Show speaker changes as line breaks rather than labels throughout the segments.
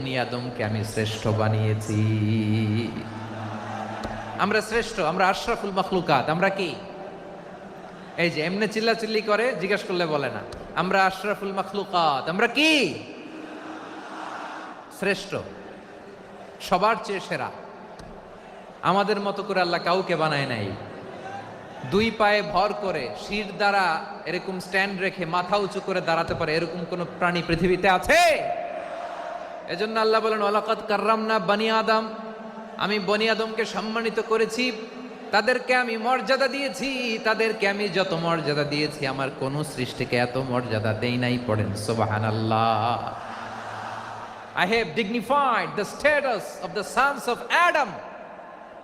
বনি আদমকে আমি শ্রেষ্ঠ বানিয়েছি। আমরা শ্রেষ্ঠ, আমরা আশরাফুল মাখলুকাত। আমরা কি এই যে এমনি চিল্লাচিল্লি করে জিজ্ঞেস করলে বলে না, আমরা আশরাফুল মাখলুকাত। আমরা কি শ্রেষ্ঠ, সবার চেয়ে সেরা। আমাদের মতো করে আল্লাহ কাউকে বানায় নাই। দুই পায়ে ভর করে শির দ্বারা এরকম স্ট্যান্ড রেখে মাথা উঁচু করে দাঁড়াতে পারে এরকম কোন প্রাণী পৃথিবীতে আছে? এজন্য আল্লাহ বলেন ওয়ালাকাদ কাররামনা বনি আদম, আমি বনি আদমকে সম্মানিত করেছি, তাদেরকে আমি মর্যাদা দিয়েছি। তাদেরকে আমি যত মর্যাদা দিয়েছি আমার কোন সৃষ্টিকে এত মর্যাদা দেই নাই। পড়েন সুবহানাল্লাহ। I have dignified the status of the sons of Adam.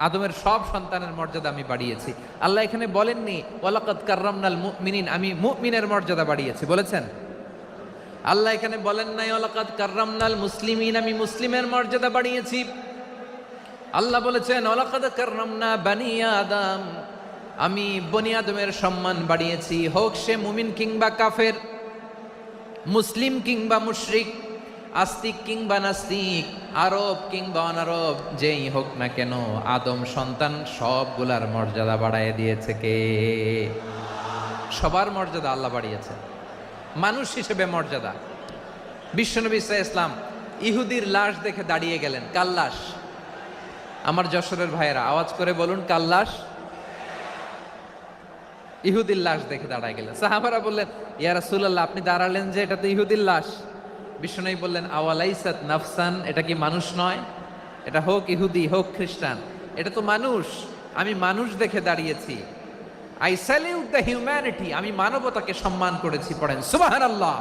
আদমের সব সন্তানের মর্যাদা আমি বাড়িয়েছি। আল্লাহ এখানে বলেননি ওয়ালাকাদ কাররামনাল মুমিনিন, আমি মুমিনের মর্যাদা বাড়িয়েছি, বলেছেন? আল্লাহ এখানে বলেন নাই ওয়ালাকাদ কাররামনাল মুসলিমিন, আমি মুসলিমের মর্যাদা বাড়িয়েছি। আল্লাহ বলেছেন ওয়ালাকাদ কাররামনা বনি আদম, আমি বনি আদমের সম্মান বাড়িয়েছি। হোক সে মুমিন কিংবা কাফের, মুসলিম কিংবা মুশরিক, আস্তিক কিংবা নাস্তিক, আরব কিংবা অনারব, যেই হোক না কেন আদম সন্তান সবগুলার মর্যাদা বাড়ায় দিয়েছে কে? সবার মর্যাদা আল্লাহ বাড়িয়েছে। মানুষ হিসেবে মর্যাদা। বিশ্বনবী ইসলাম ইহুদির লাশ দেখে দাঁড়িয়ে গেলেন। কার লাশ? আমার যশোরের ভাইয়েরা আওয়াজ করে বলুন, কার লাশ? ইহুদির লাশ দেখে দাঁড়ায় গেলেন। সাহাবারা বললেন ইয়া রাসূলুল্লাহ, আপনি দাঁড়ালেন যে, এটা তো ইহুদির লাশ। বিশ্বনবী বললেন আওয়ালাইসাত নাফসান, এটা কি মানুষ নয়? এটা হোক ইহুদি হোক খ্রিস্টান, এটা তো মানুষ। আমি মানুষ দেখে দাঁড়িয়েছি। আই স্যালিউট দ্য হিউম্যানিটি, আমি মানবতাকে সম্মান করেছি। পড়েন সুবহানাল্লাহ।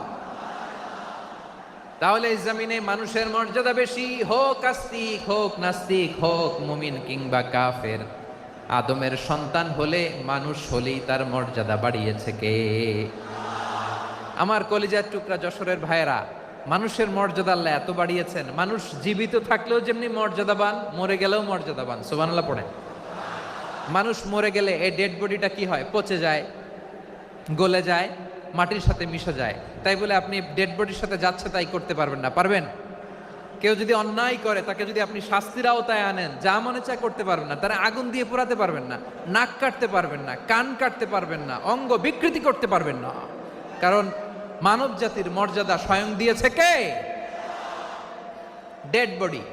তাহলে এই জমিনে মানুষের মর্যাদা বেশি, হোক আস্তিক হোক নাস্তিক, হোক মুমিন কিংবা কাফের। আদমের সন্তান হলে, মানুষ হলেই তার মর্যাদা বাড়িয়েছে কে? আমার কলিজার টুকরা যশোরের ভাইয়েরা, মানুষের মর্যাদা আল্লাহ এত বাড়িয়েছেন, মানুষ জীবিত থাকলেও যেমনি মর্যাদাবান, মরে গেলেও মর্যাদাবান। সুবহানাল্লাহ পড়েন। মানুষ মরে গেলে এই ডেড বডিটা কি হয়? পচে যায়, গলে যায়, মাটির সাথে মিশে যায়। তাই বলে আপনি ডেড বডির সাথে যাচ্ছে তাই করতে পারবেন না। পারবেন? কেউ যদি অন্যায় করে তাকে যদি আপনি শাস্তির আওতায় আনেন, যা মনে চায় করতে পারবেন না। তারা আগুন দিয়ে পোড়াতে পারবেন না, নাক কাটতে পারবেন না, কান কাটতে পারবেন না, অঙ্গ বিকৃতি করতে পারবেন না। কারণ মানব জাতির মর্যাদা স্বয়ং দিয়েছে কে? ডেড বডি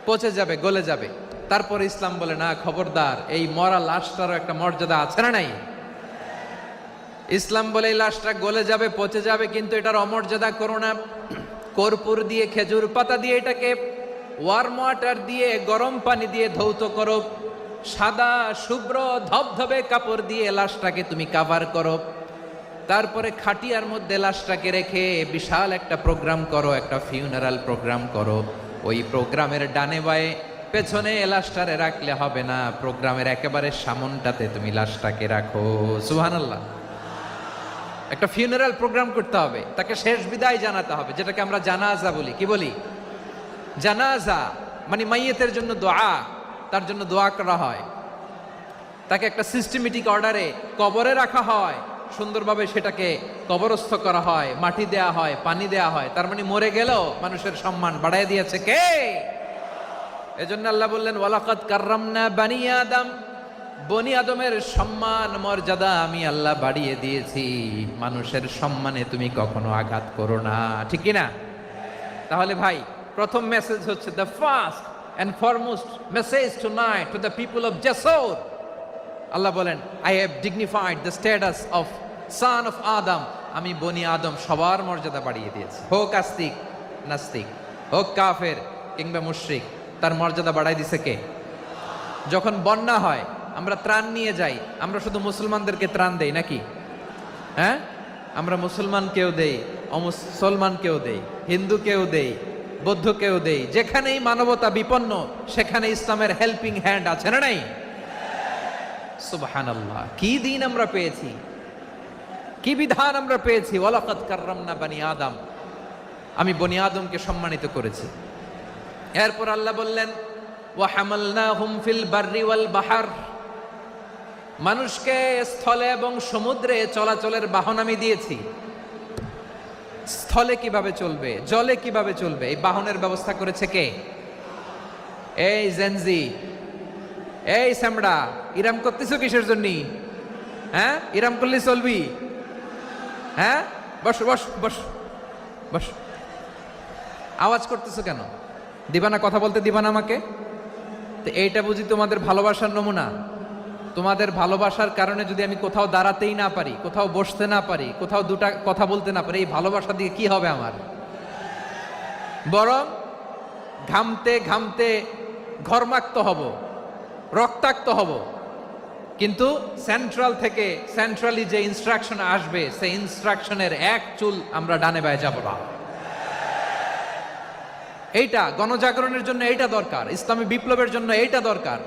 পচে যাবে, গলে যাবে। তারপরে ইসলাম বলে না, খবরদার, এই মরা লাশটারও একটা মর্যাদা আছে না নাই? ইসলাম বলে এই লাশটা গলে যাবে, পচে যাবে, কিন্তু এটার অমর্যাদা করো না। কর্পূর দিয়ে, খেজুর পাতা দিয়ে এটাকে ওয়ার্ম ওয়াটার দিয়ে, গরম পানি দিয়ে ধৌত করো। সাদা শুভ্র ধবধবে কাপড় দিয়ে লাশটাকে তুমি কাভার করো। তারপরে খাটিয়ার মধ্যে লাশটাকে রেখে বিশাল একটা প্রোগ্রাম করো, একটা ফিউনারাল প্রোগ্রাম করো। ওই প্রোগ্রামের ডানে বায়ে পেছনে লাশটারে রাখলে হবে না, প্রোগ্রামের একেবারে সামনটাতে তুমি লাশটাকে রাখো। সুবহানাল্লাহ। একটা ফিউনারাল প্রোগ্রাম করতে হবে, তাকে শেষ বিদায় জানাতে হবে, যেটাকে আমরা জানাজা বলি। কি বলি? জানাজা মানে মাইয়েতের জন্য দোয়া, তার জন্য দোয়া করা হয়। তাকে একটা সিস্টেমেটিক অর্ডারে কবরে রাখা হয়, সুন্দরভাবে সেটাকে কবরস্থ করা হয়, মাটি দেয়া হয়, পানি দেয়া হয়। তার মানে মরে গেলেও মানুষের সম্মান বাড়ায় দিয়েছে কে? এজন্য আল্লাহ বললেন ওয়ালাকাদ কাররামনা বনি আদম, বনি আদমের সম্মান মর্যাদা আমি আল্লাহ বাড়িয়ে দিয়েছি। মানুষের সম্মানে তুমি কখনো আঘাত করো না, ঠিক কি না? তাহলে ভাই, প্রথম মেসেজ হচ্ছে, the first and foremost message tonight to the people of Jessore. Allah বলেন I have dignified the status of son of Adam, আমি বনি আদম সবার মর্যাদা বাড়িয়ে দিয়েছি। হোক আস্তিক নাস্তিক, হোক কাফের কিংবা মুশরিক, তার মর্যাদা বাড়াই দিছে কে? যখন বন্যা হয় আমরা ত্রাণ নিয়ে যাই, আমরা শুধু মুসলমানদেরকে ত্রাণ দেই নাকি? হ্যাঁ, আমরা মুসলমানকেও দেই, অমুসলমানকেও দেই, হিন্দুকেও দেই, বৌদ্ধকেও দেই। যেখানেই মানবতা বিপন্ন সেখানে ইসলামের হেল্পিং হ্যান্ড আছে না নাই? সুবহানাল্লাহ। কি দিন আমরা পেয়েছি, কি বিধান আমরা পেয়েছি। ওয়ালাকাদ কাররামনা বনি আদম, আমি বনি আদমকে সম্মানিত করেছি। এরপর আল্লাহ বললেন ওয়া হামালনাহুম ফিল বাররি ওয়াল বাহর, মানুষকে স্থলে এবং সমুদ্রে চলাচলের বাহন আমি দিয়েছি। স্থলে কিভাবে চলবে, জলে কিভাবে চলবে, এই বাহনের ব্যবস্থা করেছে কে? এই জেনজি, এই স্যামড়া, ইরাম করতেছো কিসের জন্য? হ্যাঁ, ইরাম করলে চলবি? হ্যাঁ, বস বস বস বস। আওয়াজ করতেছো কেন? দিবা না, কথা বলতে দিবা না আমাকে? তো এইটা বুঝি তোমাদের ভালোবাসার নমুনা? তোমাদের ভালোবাসার কারণে যদি আমি কোথাও দাঁড়াতেই না পারি, কোথাও বসতে না পারি, কোথাও দুটা কথা বলতে না পারি, এই ভালোবাসা দিয়ে কি হবে আমার? বরং ঘামতে ঘামতে ঘর্মাক্ত হব, রক্তাক্ত হব। কিন্তু সেন্ট্রাল থেকে, সেন্ট্রালি যে ইনস্ট্রাকশন আসবে, সেই ইনস্ট্রাকশনের এক চুল আমরা ডানে বায়ে যাব না। এইটা গণজাগরণের জন্য এইটা দরকার, ইসলামী বিপ্লবের জন্য এইটা দরকার।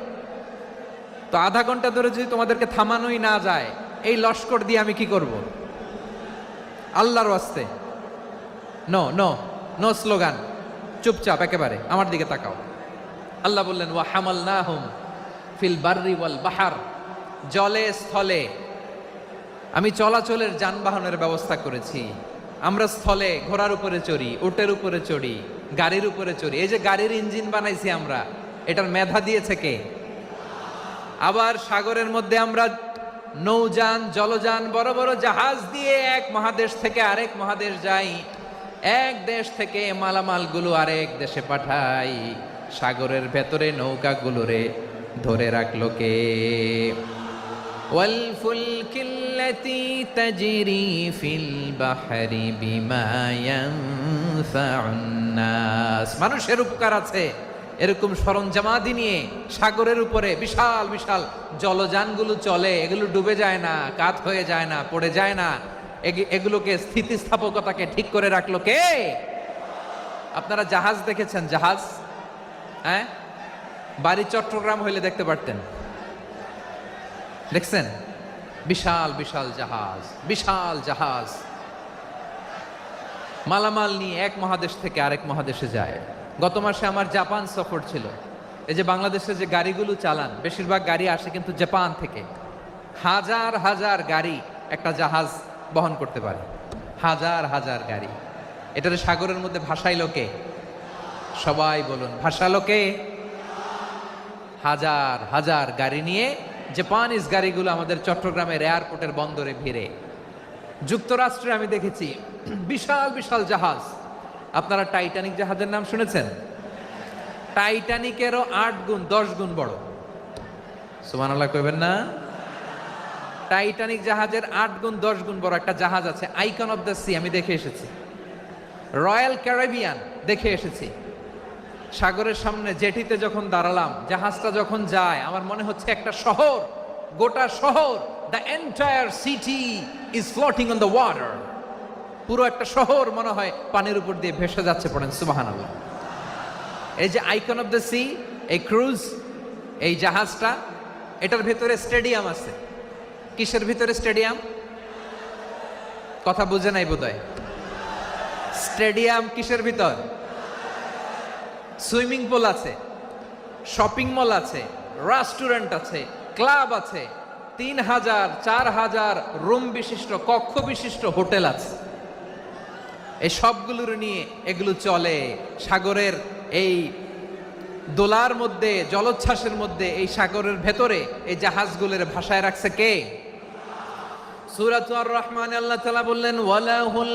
তো আধা ঘন্টা ধরে যদি তোমাদেরকে থামানোই না যায়, এই লস্কর দিয়ে আমি কি করব? আল্লাহর ওয়াস্তে নো নো নো স্লোগান, চুপচাপ একেবারে আমার দিকে তাকাও। আল্লাহ বললেন ওয়া হামালনাহুম ফিল বাররি ওয়াল বাহার, জলে স্থলে আমি চলাচলের যানবাহনের ব্যবস্থা করেছি। আমরা স্থলে ঘোড়ার উপরে চড়ি, উটের উপরে চড়ি, গাড়ির উপরে চড়ি। এই যে গাড়ির ইঞ্জিন বানাইছি আমরা, এটার মেধা দিয়েছে কে? আবার সাগরের মধ্যে আমরা নৌযান, জলযান, বড় বড় জাহাজ দিয়ে এক মহাদেশ থেকে আরেক মহাদেশ যাই, এক দেশ থেকে মালামালগুলো আরেক দেশে পাঠাই। সাগরের ভেতরে নৌকাগুলোরে ধরে রাখলো কে? ওয়াল ফুলকিল্লাতী তাজরি ফিল বাহরি বিমা ইয়ানফাউন নাস। মানুষের উপকার আছে এরকম সরঞ্জামাদি নিয়ে সাগরের উপরে বিশাল বিশাল জলযানগুলো চলে, এগুলো ডুবে যায় না, কাত হয়ে যায় না, পড়ে যায় না। এগুলোকে স্থিতিস্থাপকতাকে ঠিক করে রাখলো কে? আপনারা জাহাজ দেখেছেন? জাহাজ, হ্যাঁ, বাড়ি চট্টগ্রাম হইলে দেখতে পারতেন। দেখছেন? বিশাল বিশাল জাহাজ, বিশাল জাহাজ মালামাল নিয়ে এক মহাদেশ থেকে আরেক মহাদেশে যায়। গত মাসে আমার জাপান সফর ছিল। এই যে বাংলাদেশে যে গাড়িগুলো চালান, বেশিরভাগ গাড়ি আসে কিন্তু জাপান থেকে। হাজার হাজার গাড়ি একটা জাহাজ বহন করতে পারে, হাজার হাজার গাড়ি। এটার সাগরের মধ্যে ভাসাইলো কে? সবাই বলুন, ভাসালো কে? হাজার হাজার গাড়ি নিয়ে জাপানিজ গাড়িগুলো আমাদের চট্টগ্রামের এয়ারপোর্টের বন্দরে ভিড়ে। যুক্তরাষ্ট্রে আমি দেখেছি বিশাল বিশাল জাহাজ। আপনারা টাইটানিক জাহাজের নাম শুনেছেন? টাইটানিকেরও 8 গুণ 10 গুণ বড়। সুবহানাল্লাহ কইবেন না? টাইটানিক জাহাজের 8 গুণ 10 গুণ বড় একটা জাহাজ আছে, আইকন অফ দ্য সি। আমি দেখে এসেছি। রয়্যাল ক্যারিবিয়ান দেখে এসেছি। সাগরের সামনে জেটিতে যখন দাঁড়ালাম, জাহাজটা যখন যায়, আমার মনে হচ্ছে একটা শহর, গোটা শহর, the entire city is floating on the water. পুরো একটা শহর মনে হয় পানির উপর দিয়ে ভেসে যাচ্ছে। পড়েন সুবহানাল্লাহ। এই যে আইকন অফ দ্য সি, এই ক্রুজ, এই জাহাজটা, এটার ভেতরে স্টেডিয়াম আছে। কিসের ভিতরে স্টেডিয়াম? কথা বুঝে নাই বোধহয়। স্টেডিয়াম কিসের ভিতর? সুইমিং পুল আছে, শপিং মল আছে, রেস্টুরেন্ট আছে, ক্লাব আছে, 3000 4000 রুম বিশিষ্ট, কক্ষ বিশিষ্ট হোটেল আছে। এই সবগুলোর নিয়ে এগুলো চলে সাগরের এই দোলার মধ্যে, জলোচ্ছ্বাসের মধ্যে। এই সাগরের ভেতরে এই জাহাজগুলোর ভাষায় রাখছে কে? সূরাতুর রহমানে আল্লাহ তাআলা বললেন ওয়ালাহুল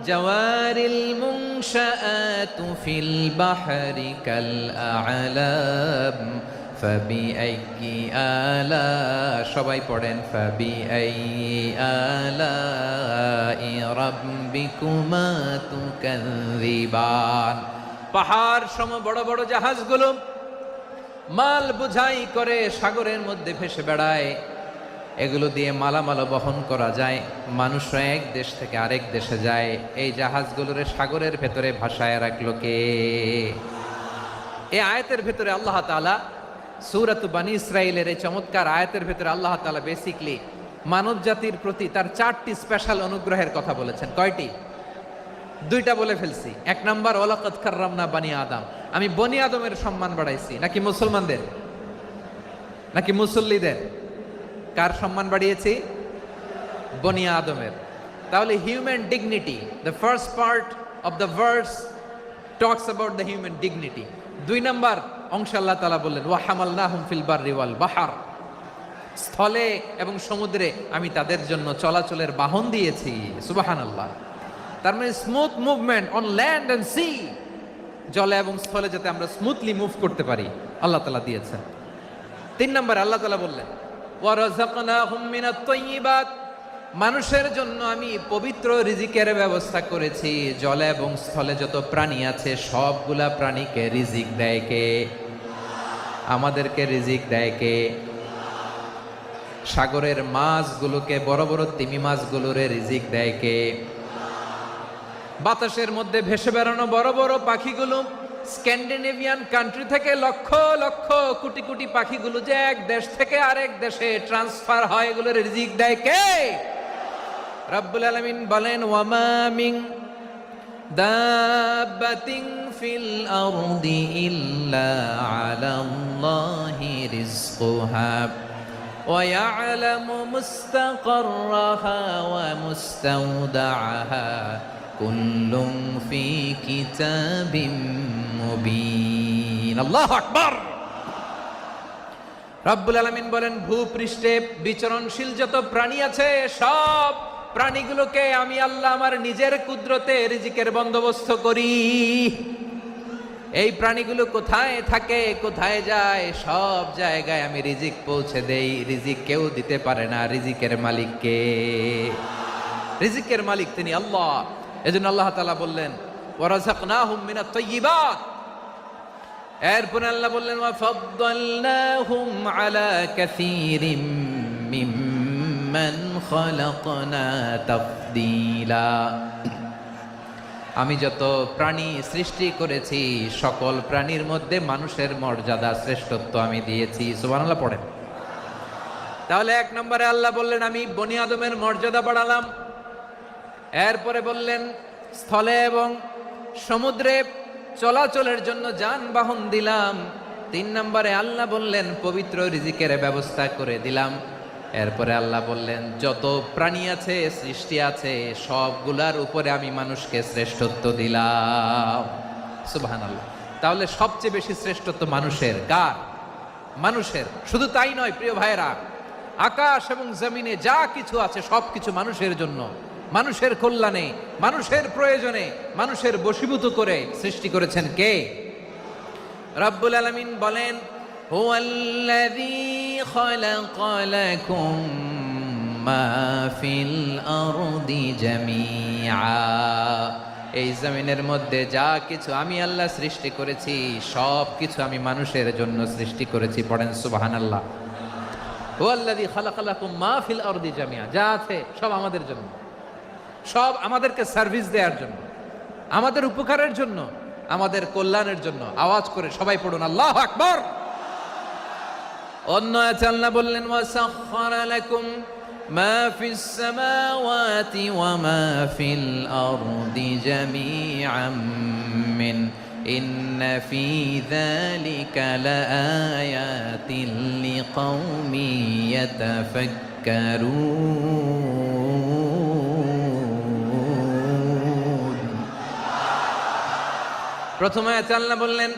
জাওয়ারিল মুনশাআতু ফিল বাহরি কাল আ'লাম ফাবিআইয়ি আলা, সবাই পড়েন, ফাবিআইয়ি আলাই রাব্বিকুমা তুকাযযিবান। পাহাড় সম বড় বড় জাহাজগুলো মাল বোঝাই করে সাগরের মধ্যে ভেসে বেড়ায়। এগুলো দিয়ে মালামাল বহন করা যায়, মানুষরা এক দেশ থেকে আরেক দেশে যায়। এই জাহাজগুলোর সাগরের ভেতরে ভাসায় রাখলো কে? এই আয়াতের ভেতরে আল্লাহ তাআলা সূরাত বানী ইসরাঈলের এই চমৎকার আয়াতের ভেতরে আল্লাহ তাআলা বেসিকলি মানব জাতির প্রতি তার 4টি স্পেশাল অনুগ্রহের কথা বলেছেন। কয়টি? 2টা বলে ফেলছি। 1 নাম্বার ওয়ালাকাদ কাররামনা বানি আদম, আমি বনি আদমের সম্মান বাড়াইছি। নাকি মুসলমানদের? নাকি মুসল্লিদের? কার সম্মান বাড়িয়েছি? বনি আদমের। তাহলে human dignity, the first part of the verse talks about the human dignity. 2 নম্বর অংশে আল্লাহ তাআলা বললেন ওয়া হামালনাহুম ফিল বাররি ওয়াল বাহর, স্থলে এবং সমুদ্রে আমি তাদের জন্য চলাচলের বাহন দিয়েছি। সুবহানাল্লাহ। তার মানে smooth movement on land and sea, জলে এবং স্থলে যাতে আমরা স্মুথলি মুভ করতে পারি আল্লাহ তাআলা দিয়েছেন। 3 নম্বরে আল্লাহ তাআলা বললেন ওয়া রাযাকনাহুম মিনাত তাইয়্যিবাত, মানুষের জন্য আমি পবিত্র রিজিকের ব্যবস্থা করেছি। জলে এবং স্থলে যত প্রাণী আছে সবগুলা প্রাণীকে রিজিক দেয় কে? আমাদেরকে রিজিক দেয় কে? সাগরের মাছগুলোকে, বড় বড় তিমি মাছগুলোরে রিজিক দেয় কে? বাতাসের মধ্যে ভেসে বেড়ানো বড় বড় পাখিগুলো, স্ক্যান্ডিনেভিয়ান কান্ট্রি থেকে লক্ষ লক্ষ কোটি কোটি পাখিগুলো যে এক দেশ থেকে আরেক দেশে ট্রান্সফার হয়, এগুলোর রিজিক দেয় কে? রব্বুল আলামিন বলেন ওয়ামা মিন দাব্বাতিন ফিল আরদি ইল্লা আলাল্লাহি রিজকুহা ওয়া ইয়ালামু মুস্তাকাররাহা ওয়া মুস্তাওদাআহা কুল্লুম ফি কিতাবিম মুবিন। আল্লাহু আকবার। রব্বুল আলামিন বলেন ভূপৃষ্ঠে বিচরণশীল যত প্রাণী আছে সব প্রাণীগুলোকে আমি আল্লাহ আমার নিজের কুদরতে রিজিকের বন্দোবস্ত করি। এই প্রাণীগুলো কোথায় থাকে, কোথায় যায়, সব জায়গায় আমি রিজিক পৌঁছে দেই। রিজিক কেউ দিতে পারে না, রিজিকের মালিক কে? রিজিকের মালিক তিনি আল্লাহ। এজন্য আল্লাহ তাআলা বললেন ওয়া রাযাকনাহুম মিনাত তাইয়্যিবাত। এরপরে আল্লাহ বললেন ওয়া ফাদ্দালনাহুম আলা কাসীরিম মিম্মান খালাকনা তাফদীলা। আমি যত প্রাণী সৃষ্টি করেছি সকল প্রাণীর মধ্যে মানুষের মর্যাদা শ্রেষ্ঠত্ব আমি দিয়েছি। সুবহানাল্লাহ পড়েন। তাহলে 1 নম্বরে আল্লাহ বললেন আমি বনি আদমের মর্যাদা বাড়ালাম। এরপরে বললেন স্থলে এবং সমুদ্রে চলাচলের জন্য যানবাহন দিলাম। 3 নম্বরে আল্লাহ বললেন পবিত্র রিজিকের ব্যবস্থা করে দিলাম। এরপরে আল্লাহ বললেন যত প্রাণী আছে, সৃষ্টি আছে, সবগুলার উপরে আমি মানুষকে শ্রেষ্ঠত্ব দিলাম। সুবহানাল্লাহ। তাহলে সবচেয়ে বেশি শ্রেষ্ঠত্ব মানুষের। কার? মানুষের। শুধু তাই নয় প্রিয় ভাইরা, আকাশ এবং জমিনে যা কিছু আছে সবকিছু মানুষের জন্য, মানুষের কল্যাণে, মানুষের প্রয়োজনে, মানুষের বশীভূত করে সৃষ্টি করেছেন কে? রব্বুল আলামিন বলেন হুয়াল্লাযী খালাকা লাকুম মা ফিল আরদি জামিআ। এই জমিনের মধ্যে যা কিছু আমি আল্লাহ সৃষ্টি করেছি সব কিছু আমি মানুষের জন্য সৃষ্টি করেছি। পড়েন সুবহানাল্লাহ। হুয়াল্লাযী খালাকা লাকুম মা ফিল আরদি জামিআ, যা আছে সব আমাদের জন্য, সব আমাদেরকে সার্ভিস দেওয়ার জন্য, আমাদের উপকারের জন্য, আমাদের কল্যাণের জন্য। আওয়াজ করে সবাই পড়ুন আল্লাহু আকবার। অন্য আয়াতে আল্লাহ বললেন ওয়াসাখখারা লাকুম মা ফিস সামাওয়াতি ওয়া মা ফিল আরদি জামিআম মিন ইন্না ফি যালিকা লাআয়াতিন লিকাউমি ইয়াতাফাক্কারুন। প্রথম আয়াতে আল্লাহ বললেন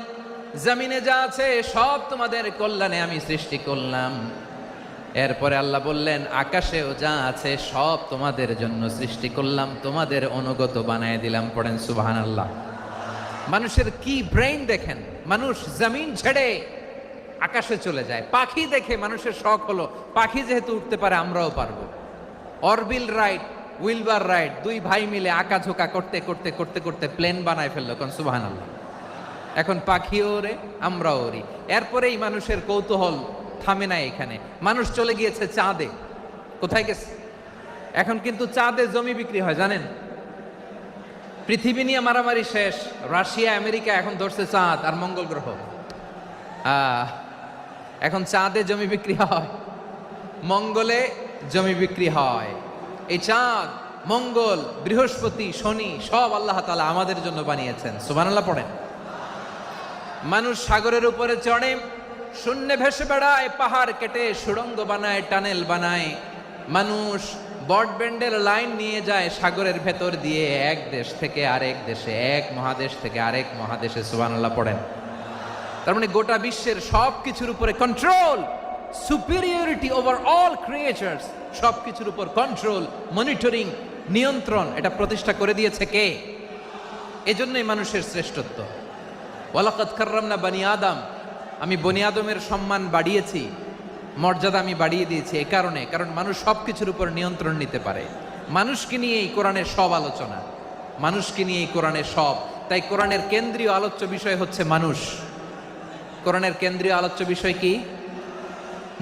জমিনে যা আছে সব তোমাদের কল্যাণে আমি সৃষ্টি করলাম। এরপরে আল্লাহ বললেন আকাশেও যা আছে সব তোমাদের জন্য সৃষ্টি করলাম, তোমাদের অনুগত বানায় দিলাম। পড়েন সুবহানাল্লাহ। মানুষের কি ব্রেইন দেখেন, মানুষ জমিন ছেড়ে আকাশে চলে যায়। পাখি দেখে মানুষের শখ হলো পাখি যেহেতু উঠতে পারে আমরাও পারবো। অরবিল রাইট, উইলবার রাইট, 2 ভাই মিলে আঁকাঝোঁকা করতে করতে করতে করতে প্লেন বানায় ফেললো। কোন সুবহানাল্লাহ। এখন পাখিও ওরে, আমরাও ওরি। এরপরেই মানুষের কৌতূহল থামে না এখানে। মানুষ চলে গিয়েছে চাঁদে। কোথায় গেছে? এখন কিন্তু চাঁদে জমি বিক্রি হয় জানেন। পৃথিবী নিয়ে মারামারি শেষ, রাশিয়া আমেরিকা এখন ধরছে চাঁদ আর মঙ্গল গ্রহ। এখন চাঁদে জমি বিক্রি হয়, মঙ্গলে জমি বিক্রি হয়। এই চাঁদ, মঙ্গল, বৃহস্পতি, শনি সব আল্লাহ তাআলা আমাদের জন্য বানিয়েছেন। সুবহানাল্লাহ পড়েন। মানুষ সাগরের উপরে চড়ে, শূন্যে ভেসে বেড়ায়, পাহাড় কেটে সুড়ঙ্গ বানায়, টানেল বানায়। মানুষ ব্রডব্যান্ডের লাইন নিয়ে যায় সাগরের ভেতর দিয়ে, এক দেশ থেকে আরেক দেশে, এক মহাদেশ থেকে আরেক মহাদেশে। সুবহানাল্লাহ পড়েন। তার মানে গোটা বিশ্বের সব কিছুর উপরে control, superiority over all creatures, সব কিছুর উপর কন্ট্রোল, মনিটরিং, নিয়ন্ত্রণ, এটা প্রতিষ্ঠা করে দিয়েছে কে? এজন্যই মানুষের শ্রেষ্ঠত্ব। ওয়ালাকাদ কাররামনা বানি আদম, আমি বনি আদমের সম্মান বাড়িয়েছি, মর্যাদা আমি বাড়িয়ে দিয়েছি এই কারণে, কারণ মানুষ সব কিছুর উপর নিয়ন্ত্রণ নিতে পারে। মানুষকে নিয়ে এই কোরআনের সব আলোচনা, মানুষকে নিয়ে এই কোরআনের সব। তাই কোরআনের কেন্দ্রীয় আলোচ্য বিষয় হচ্ছে মানুষ। কোরআনের কেন্দ্রীয় আলোচ্য বিষয় কি?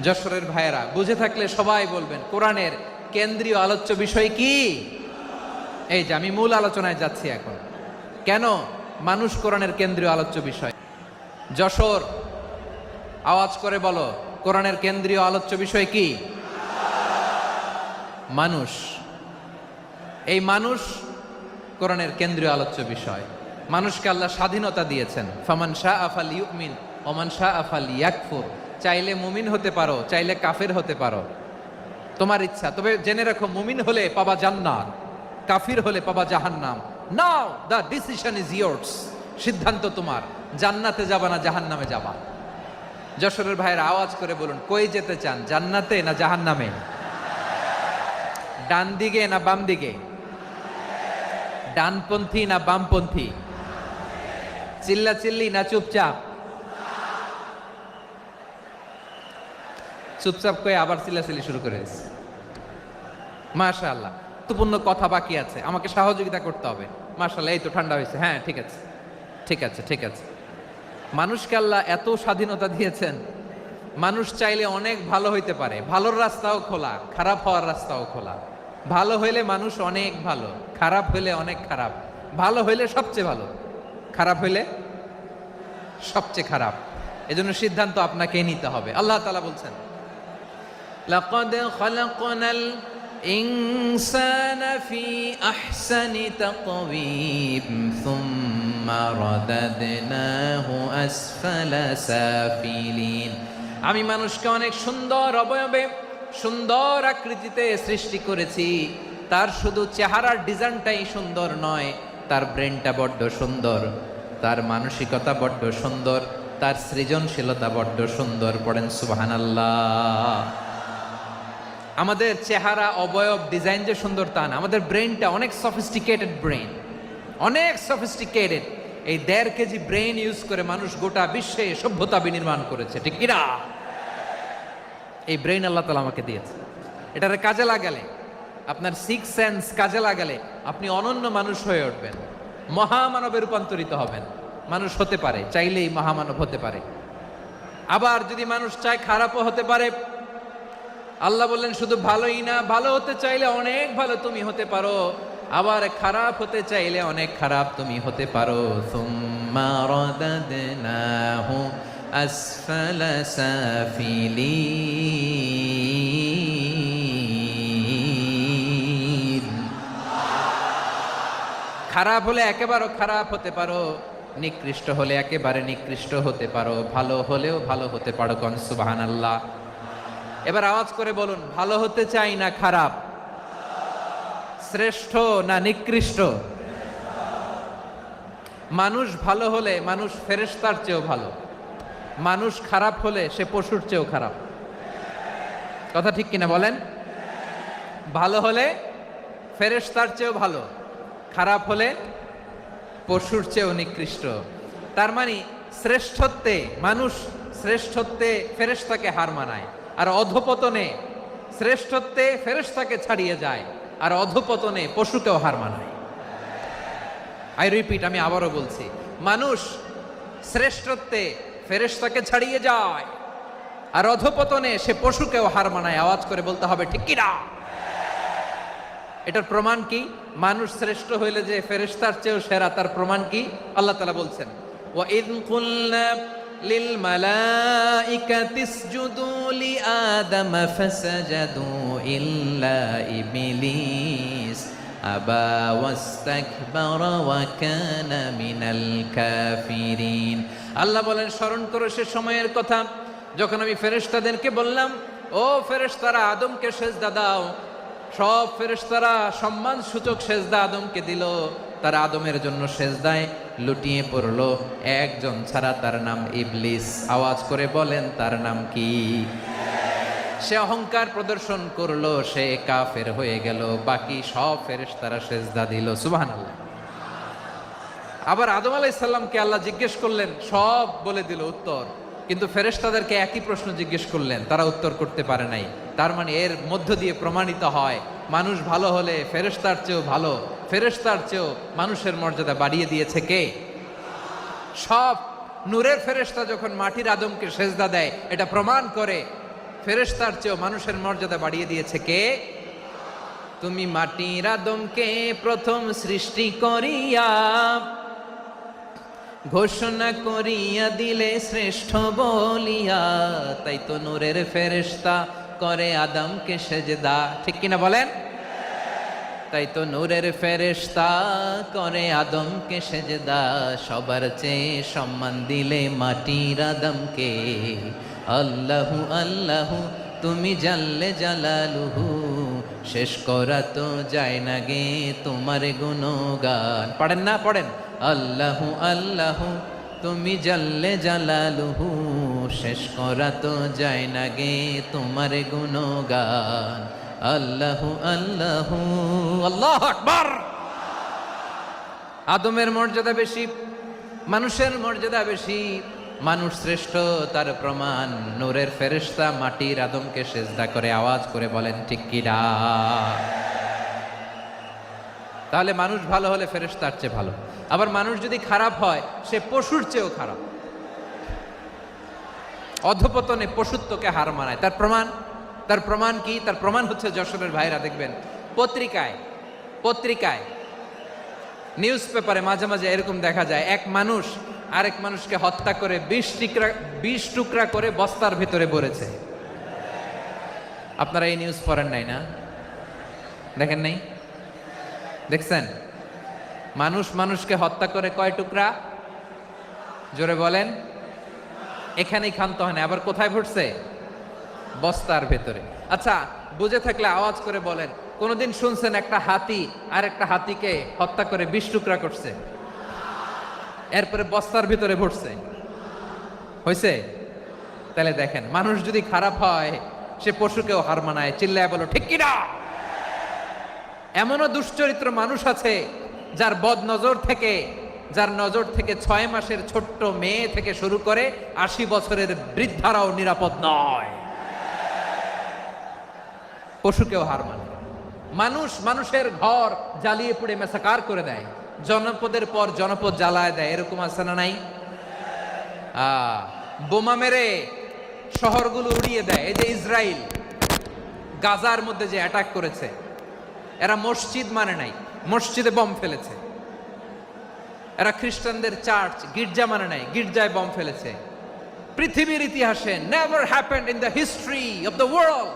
যশোরের ভাইয়েরা বুঝে থাকলে সবাই বলবেন, কোরআনের কেন্দ্রীয় আলোচ্য বিষয় কি? এই যে আমি মূল আলোচনায় যাচ্ছি এখন। কেন মানুষ কোরআনের কেন্দ্রীয় আলোচ্য বিষয়? যশোর, আওয়াজ করে বলো, কোরআনের কেন্দ্রীয় আলোচ্য বিষয় কি? মানুষ। এই মানুষ কোরআনের কেন্দ্রীয় আলোচ্য বিষয়। মানুষকে আল্লাহ স্বাধীনতা দিয়েছেন। ফামান শাআ ফালইউমিন ওয়া মান শাআ ফালইয়াকফুর। চাইলে মুমিন হতে পারো, চাইলে কাফের হতে পারো, তোমার ইচ্ছা। তবে জেনে রাখো, মুমিন হলে পাবা জান্নাত, কাফির হলে পাবা জাহান্নাম। নাও দ্য ডিসিশন ইজ ইয়ার্স। সিদ্ধান্ত তোমার, জান্নাতে যাবা না জাহান্নামে যাবা। যশোরের ভাইয়ের আওয়াজ করে বলুন, কই যেতে চান, জান্নাতে না জাহান্নামে? ডান দিকে না বাম দিকে? ডানপন্থী না বামপন্থী? চিল্লা চিল্লি না চুপচাপ? চুপচাপ কয়ে আবার চিল্লাচিল্লি শুরু করে দিচ্ছে। মাশাআল্লাহ, গুরুত্বপূর্ণ কথা বাকি আছে, আমাকে সহযোগিতা করতে হবে। মাশাআল্লাহ, এই তো ঠান্ডা হয়েছে। হ্যাঁ, ঠিক আছে, ঠিক আছে, ঠিক আছে। মানুষকে আল্লাহ এত স্বাধীনতা দিয়েছেন, মানুষ চাইলে অনেক ভালো হইতে পারে। ভালোর রাস্তাও খোলা, খারাপ হওয়ার রাস্তাও খোলা। ভালো হইলে মানুষ অনেক ভালো, খারাপ হইলে অনেক খারাপ। ভালো হইলে সবচেয়ে ভালো, খারাপ হইলে সবচেয়ে খারাপ। এজন্য সিদ্ধান্ত আপনাকে নিতে হবে। আল্লাহ তাআলা বলছেন, লাকাদ খালাকনাল ইনসানা ফি আহসানি তাকওয়িম সুম্মা রাদাদনাহু আসফালা সাফিলিন। আমি মানুষকে অনেক সুন্দর অবয়বে, সুন্দর আকৃতিতে সৃষ্টি করেছি। তার শুধু চেহারার ডিজাইনটাই সুন্দর নয়, তার ব্রেনটা বড্ড সুন্দর, তার মানসিকতা বড্ড সুন্দর, তার সৃজনশীলতা বড্ড সুন্দর। পড়েন সুবহানাল্লাহ। আমাদের চেহারা, অবয়ব, ডিজাইন যে সুন্দর তা না, আমাদের ব্রেনটা অনেক সফিস্টিকেটেড ব্রেন, অনেক সফিস্টিকেটেড। এই 1.5 কেজি ব্রেন ইউজ করে মানুষ গোটা বিশ্বে সভ্যতা বিনির্মাণ করেছে, ঠিক কিনা? এই ব্রেন আল্লাহ তাআলা আমাকে দিয়েছে। এটারে কাজে লাগালে, আপনার 6 সেন্স কাজে লাগালে আপনি অনন্য মানুষ হয়ে উঠবেন, মহামানবে রূপান্তরিত হবেন। মানুষ হতে পারে, চাইলেই মহামানব হতে পারে। আবার যদি মানুষ চায়, খারাপও হতে পারে। আল্লাহ বললেন শুধু ভালোই না, ভালো হতে চাইলে অনেক ভালো তুমি হতে পারো, আবার খারাপ হতে চাইলে অনেক খারাপ তুমি হতে পারো। সুম্মা রাদাদনাহু আসফালা সাফিলিন। খারাপ হলে একেবারে খারাপ হতে পারো, নিকৃষ্ট হলে একেবারে নিকৃষ্ট হতে পারো, ভালো হলেও ভালো হতে পারো। কোন সুবহানাল্লাহ। এবার আওয়াজ করে বলুন, ভালো হতে চাই না খারাপ? শ্রেষ্ঠ না নিকৃষ্ট? মানুষ ভালো হলে মানুষ ফেরেশতার চেয়েও ভালো, মানুষ খারাপ হলে সে পশুর চেয়েও খারাপ। কথা ঠিক কিনা বলেন? ভালো হলে ফেরেশতার চেয়েও ভালো, খারাপ হলে পশুর চেয়েও নিকৃষ্ট। তার মানে শ্রেষ্ঠত্বে মানুষ, শ্রেষ্ঠত্বে ফেরেশতাকে হার মানায়, আর অধপতনে শ্রেষ্ঠত্বে ফেরেশতাকে ছাড়িয়ে যায়, আর অধপতনে পশুকেও হার মানায়। আই রিপিট, আমি আবারও বলছি, মানুষ শ্রেষ্ঠত্বে ফেরেশতাকে ছাড়িয়ে যায়, আর অধপতনে সে পশুকেও হার মানায়। আওয়াজ করে বলতে হবে, ঠিক কি না? এটার প্রমাণ কি? মানুষ শ্রেষ্ঠ হইলে যে ফেরেশতার চেয়েও সেরা, তার প্রমাণ কি? আল্লাহ তাআলা বলছেন, ওয়া ইয কুলনা লিল মালাইকাতি ইসজুদু লি আদম ফাসাজাদু ইল্লা ইবলিস আবা ওয়াস্তাকবারা ওয়া কানা মিনাল কাফিরিন। আল্লাহ বলেন, স্মরণ করো সে সময়ের কথা যখন আমি ফেরেশতাদেরকে বললাম, ও ফেরেশতারা, আদমকে সেজদা দাও। সব ফেরেশতারা সম্মান সূচক সেজদা আদমকে দিল। তারা আদমের জন্য সেজদায় লুটিয়ে পড়লো, একজন ছাড়া, তার নাম ইবলিস। আওয়াজ করে বলেন তার নাম কি? সে অহংকার প্রদর্শন করলো, সে কাফের হয়ে গেল। বাকি সব ফেরেশতারা সেজদা দিল। সুবহানাল্লাহ। আবার আদম আলাইহিস সালামকে আল্লাহ জিজ্ঞেস করলেন, সব বলে দিল উত্তর, কিন্তু ফেরেশতাদেরকে একই প্রশ্ন জিজ্ঞেস করলেন, তারা উত্তর করতে পারে নাই। তার মানে এর মধ্য দিয়ে প্রমাণিত হয়, মানুষ ভালো হলে ফেরেশতার চেয়েও ভালো, ফেরেশতার চেয়েও মানুষের মর্যাদা বাড়িয়ে দিয়েছে কে? সব নূরের ফেরেশতা যখন মাটির আদমকে সেজদা দেয়, এটা প্রমাণ করে ফেরেশতার চেয়েও মানুষের মর্যাদা বাড়িয়ে দিয়েছে কে? তুমি মাটির আদমকে প্রথম সৃষ্টি করিয়া ঘোষণা করিয়া দিলে শ্রেষ্ঠ বলিয়া, তাই তো নূরের ফেরেশতা করে আদমকে সেজদা। ঠিক কিনা বলেন? তাই তো নূরের ফেরেশতা করে আদমকে সেজদা। সবার চেয়ে সম্মান দিলে মাটির আদমকে। আল্লাহু আল্লাহু তুমি জাল্লে জালালুহু, শেষ করা তো যায় না গে তোমার গুণগান। পড়েন না? পড়েন। আল্লাহু আল্লাহু তুমি জাল্লে জালালুহু, শেষ করা তো যায় না গে তোমার গুণগান। আল্লাহু আল্লাহু আল্লাহু আকবার। আদমের মর্যাদা বেশি, মানুষের মর্যাদা বেশি, মানুষ শ্রেষ্ঠ তার প্রমাণ নূরের ফেরেশতা মাটির আদমকে সেজদা করে। আওয়াজ করে বলেন ঠিক কিনা? তাহলে মানুষ ভালো হলে ফেরেশতার চেয়ে ভালো। আবার মানুষ যদি খারাপ হয়, সে পশুর চেয়েও খারাপ। অধপতনে পশুত্বকে হার মানায়। তার প্রমাণ কি? তার প্রমাণ হচ্ছে যশোরের ভাইরা দেখবেন পত্রিকায় নিউজ পেপারে মাঝে মাঝে এরকম দেখা যায়, এক মানুষ আরেক মানুষকে হত্যা করে 20 টুকরা করে বস্তার ভেতরে ভরেছে। আপনারা এই নিউজ পড়েন নাই না? দেখেন নাই? দেখছেন? মানুষ মানুষকে হত্যা করে কয় টুকরা? জোরে বলেন। এখানেই ক্ষান্ত হয় না, আবার কোথায় ভরছে? বস্তার ভেতরে। আচ্ছা, বুঝে থাকলে আওয়াজ করে বলেন, কোনদিন শুনছেন একটা হাতি আর একটা হাতিকে হত্যা করে 20 টুকরা করছে, এরপরে বস্তার ভিতরে ভরছে? হয়েছে? তাহলে দেখেন, মানুষ যদি খারাপ হয় সে পশুকেও হার মানায়। চিল্লায় বলো ঠিক কিনা? এমনও দুশ্চরিত্র মানুষ আছে যার নজর থেকে 6 মাসের ছোট্ট মেয়ে থেকে শুরু করে 80 বছরের বৃদ্ধারাও নিরাপদ নয়। পশুকেও হার মানে। মানুষের ঘর জ্বালিয়ে পুড়ে মেসাকার করে দেয়, জনপদের পর জনপদ জ্বালায় দেয়। এরকম আছে না নাই? বোমা মেরে শহরগুলো উড়িয়ে দেয়। এই যে ইসরায়েল গাজার মধ্যে যে অ্যাটাক করেছে, এরা মসজিদ মানে নাই, মসজিদে বম ফেলেছে। এরা খ্রিস্টানদের চার্চ গির্জা মানে নাই, গির্জায় বম ফেলেছে। পৃথিবীর ইতিহাসে never happened in the history of the world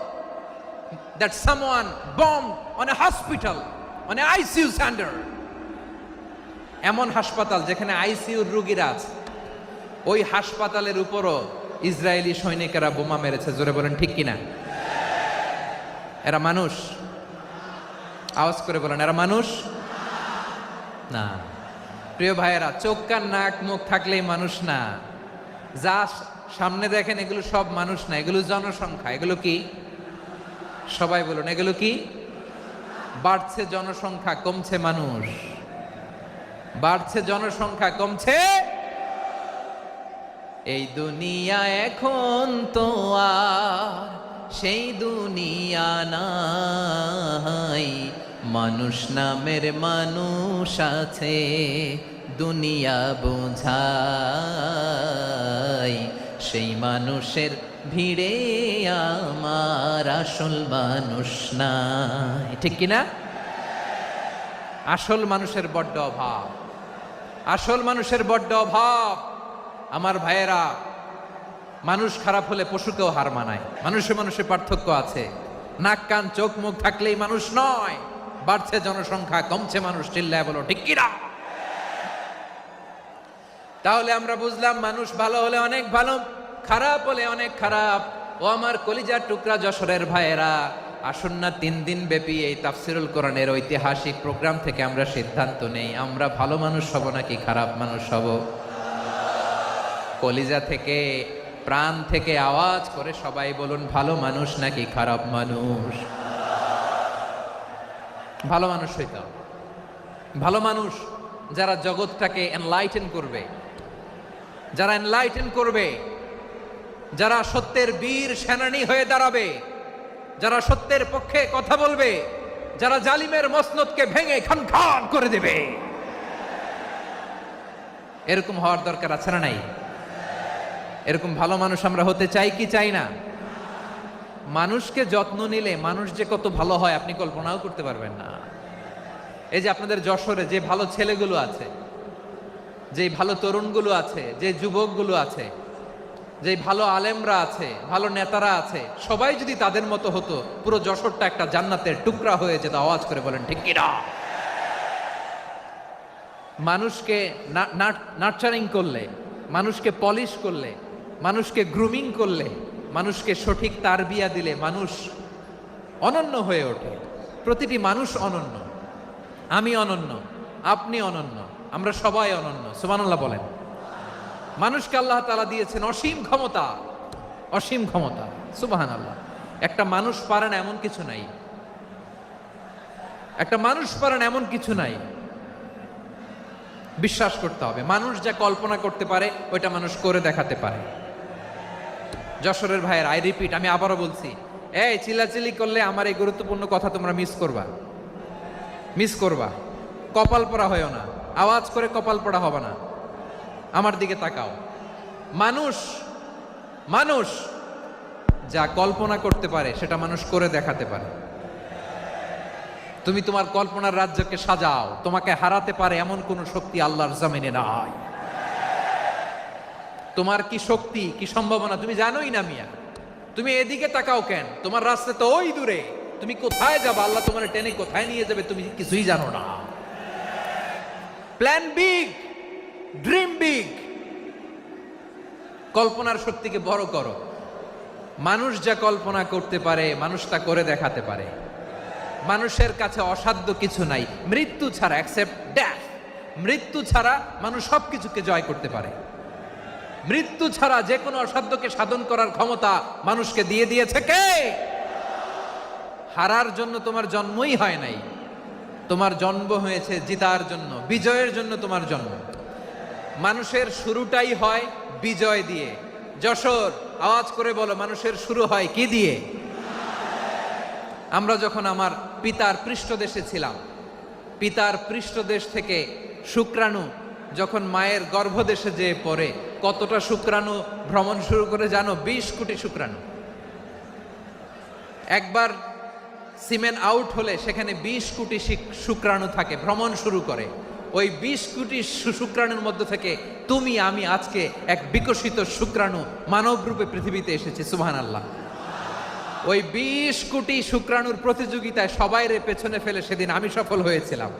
that someone bombed on a hospital, on a ICU center. এমন হাসপাতাল যেখানে আইসিইউর রোগীরা আছে, ওই হাসপাতালের উপরও ইসরায়েলি সৈনিকেরা বোমা মেরেছে। জোরে বলেন ঠিক কিনা? এরা মানুষ? আওয়াজ করে বলেন, এরা মানুষ না। প্রিয় ভাইয়েরা, চোখ কান নাক মুখ থাকলেই মানুষ না। যা সামনে দেখেন এগুলো সব মানুষ না, এগুলো জনসংখ্যা। এগুলো কি? সবাই বলুন, এগুলো কি? বাড়ছে জনসংখ্যা, কমছে মানুষ। বাড়ছে জনসংখ্যা, কমছে। এই দুনিয়া এখন তো আর সেই দুনিয়া নাই, মানুষ নামের মানুষ আছে দুনিয়া বোঝাই, সেই মানুষের ভিড়ে আমার আসল মানুষ নাই। ঠিক কিনা? আসল মানুষের বড্ড অভাব, আসল মানুষের বড্ড অভাব। আমার ভাইয়েরা, মানুষ খারাপ হলে পশুকেও হার মানায়। মানুষে পার্থক্য আছে। নাক কান চোখ মুখ থাকলেই মানুষ নয়। বাড়ছে জনসংখ্যা, কমছে মানুষ। চিল্লায় বলো ঠিক কিনা? তাহলে আমরা বুঝলাম, মানুষ ভালো হলে অনেক ভালো, খারাপ হলে অনেক খারাপ। ও আমার কলিজার টুকরা যশোরের ভাইয়েরা, আসুন না 3 দিন ব্যাপী এই তাফসিরুল কোরআনের ঐতিহাসিক প্রোগ্রাম থেকে আমরা সিদ্ধান্ত নেই আমরা ভালো মানুষ হব নাকি খারাপ মানুষ হব। কলিজা থেকে, প্রাণ থেকে আওয়াজ করে সবাই বলুন, ভালো মানুষ নাকি খারাপ মানুষ? ভালো মানুষ হইতে হবে। ভালো মানুষ যারা জগৎটাকে এনলাইটেন করবে, যারা এনলাইটেন করবে, যারা সত্যের বীর সেনানী হয়ে দাঁড়াবে, যারা সত্যের পক্ষে কথা বলবে, যারা জালিমের মসনদকে ভেঙে খান খান করে দেবে, এরকম হওয়ার দরকার আছে না নাই? এরকম ভালো মানুষ আমরা হতে চাই কি চাই না? মানুষকে যত্ন নিলে মানুষ যে কত ভালো হয় আপনি কল্পনাও করতে পারবেন না। এই যে আপনাদের যশোরে যে ভালো ছেলেগুলো আছে, যে ভালো তরুণগুলো আছে, যে যুবকগুলো আছে, যে ভালো আলেমরা আছে, ভালো নেতারা আছে, সবাই যদি তাদের মতো হতো পুরো যশোরটা একটা জান্নাতের টুকরা হয়ে যেত। আওয়াজ করে বলেন ঠিক কিনা? মানুষকে নার্চারিং করলে, মানুষকে পলিশ করলে, মানুষকে গ্রুমিং করলে, মানুষকে সঠিক তারবিয়া দিলে মানুষ অনন্য হয়ে ওঠে। প্রতিটি মানুষ অনন্য। আমি অনন্য, আপনি অনন্য, আমরা সবাই অনন্য। সুবহানাল্লাহ বলেন। মানুষকে আল্লাহ তাআলা দিয়েছেন অসীম ক্ষমতা, অসীম ক্ষমতা। সুবহানাল্লাহ। একটা মানুষ পারে না এমন কিছু নাই, একটা মানুষ পারে না এমন কিছু নাই। বিশ্বাস করতে হবে, মানুষ যা কল্পনা করতে পারে ওইটা মানুষ করে দেখাতে পারে। যশোরের ভাইয়ের, আই রিপিট, আমি আবারও বলছি, এই চিল্লাচিল্লি করলে আমার এই গুরুত্বপূর্ণ কথা তোমরা মিস করবা, মিস করবা। কপাল পড়া হয়েও না, আওয়াজ করে কপাল পড়া হবে না। আমার দিকে তাকাও। মানুষ, মানুষ যা কল্পনা করতে পারে সেটা মানুষ করে দেখাতে পারে। তুমি তোমার কল্পনার রাজ্যকে সাজাও, তোমাকে হারাতে পারে এমন কোন শক্তি আল্লাহর জমিনে নাই। তোমার কি শক্তি, কি সম্ভাবনা তুমি জানোই না মিয়া। তুমি এদিকে তাকাও কেন? তোমার রাস্তা তো ওই দূরে। তুমি কোথায় যাবে, আল্লাহ তোমার টেনে কোথায় নিয়ে যাবে তুমি কিছুই জানো না। Plan big, dream big. কল্পনার শক্তিকে বড় করো। মানুষ যা কল্পনা করতে পারে মানুষ তা করে দেখাতে পারে। মানুষের কাছে অসাধ্য কিছু নাই মৃত্যু ছাড়া, অ্যাকসেপ্ট ডেথ। মৃত্যু ছাড়া মানুষ সবকিছুকে জয় করতে পারে। মৃত্যু ছাড়া যে কোনো অসাধ্যকে সাধন করার ক্ষমতা মানুষকে দিয়ে দিয়েছে কে? হারার জন্য তোমার জন্মই হয় নাই, তোমার জন্ম হয়েছে জিতার জন্য, বিজয়ের জন্য তোমার জন্ম। মানুষের শুরুটাই হয় বিজয় দিয়ে। যশোর, আওয়াজ করে বলো, মানুষের শুরু হয় কি দিয়ে? আমরা যখন আমার পিতার পৃষ্ঠদেশে ছিলাম, পিতার পৃষ্ঠদেশ থেকে শুক্রাণু যখন মায়ের গর্ভদেশে যেয়ে পড়ে, কতটা শুক্রাণু ভ্রমণ শুরু করে জানো? 20 কোটি শুক্রাণু। একবার সিমেন আউট হলে সেখানে 20 কোটি শুক্রাণু থাকে, ভ্রমণ শুরু করে। ওই 20 কোটি শুক্রাণুর মধ্য থেকে তুমি আমি আজকে এক বিকশিত শুক্রাণু মানব রূপে পৃথিবীতে এসেছি। সুবহানাল্লাহ। ওই 20 কোটি শুক্রাণুর প্রতিযোগিতায় সবাইরে পেছনে ফেলে সেদিন আমি সফল হয়েছিলাম।